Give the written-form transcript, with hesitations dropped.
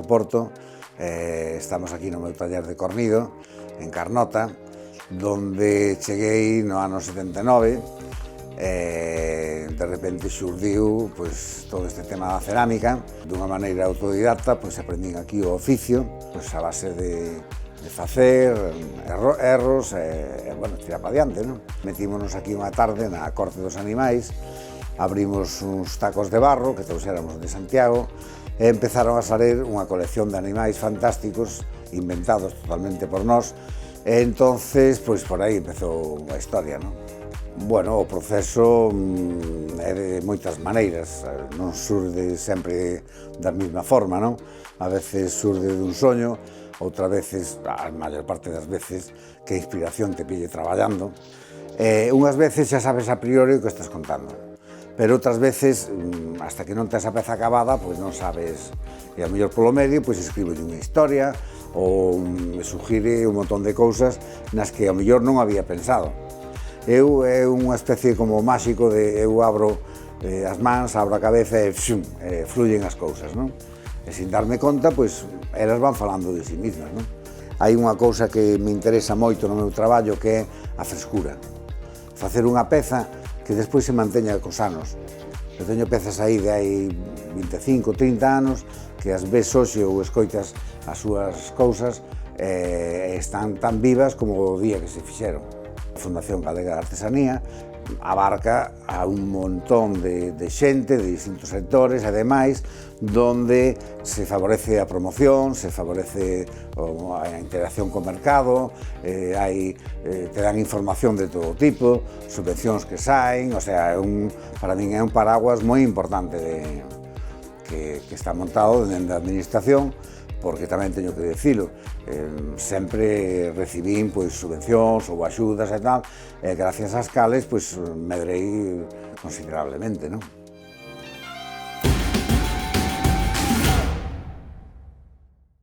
Porto. Estamos aquí no meu taller de Cornido, en Carnota, donde cheguei no ano 79. De repente xurdiu todo este tema da cerámica. Dunha maneira autodidacta, aprendín aquí o oficio, a base de facer erros e, tirar para diante, non? Metímonos aquí unha tarde na corte dos animais, abrimos uns tacos de barro que trouxéramos de Santiago e empezaron a salir unha colección de animais fantásticos inventados totalmente por nós e entonces, por aí empezou a historia, non? Bueno, o proceso é de moitas maneiras, non surde sempre da mesma forma, non? A veces surde dun soño, outras veces, a maior parte das veces, que a inspiración te pille traballando. Unhas veces xa sabes a priori o que estás contando, pero outras veces, hasta que non tes a peza acabada, non sabes, e ao mellor polo medio, escribo unha historia ou me suxire un montón de cousas nas que ao mellor non había pensado. É unha especie como máxico de eu abro as mans, abro a cabeza e fluyen as cousas, non? E sin darme conta, elas van falando de si mismas, non? Hai unha cousa que me interesa moito no meu traballo que é a frescura. Facer unha peza que despois se manteña cos anos. Eu teño pezas aí de hai 25, 30 anos que as ves hoxe ou escoitas as súas cousas e están tan vivas como o día que se fixeron. A Fundación Galega de Artesanía abarca a un montón de xente de distintos sectores e demais, donde se favorece a promoción, se favorece a interacción co mercado, te dan información de todo tipo, subvencións que saen, para min é un paraguas moi importante que está montado dentro da administración, porque tamén teño que dicilo, sempre recibín subvencións ou axudas e tal, e gracias ás cales medrei considerablemente, non?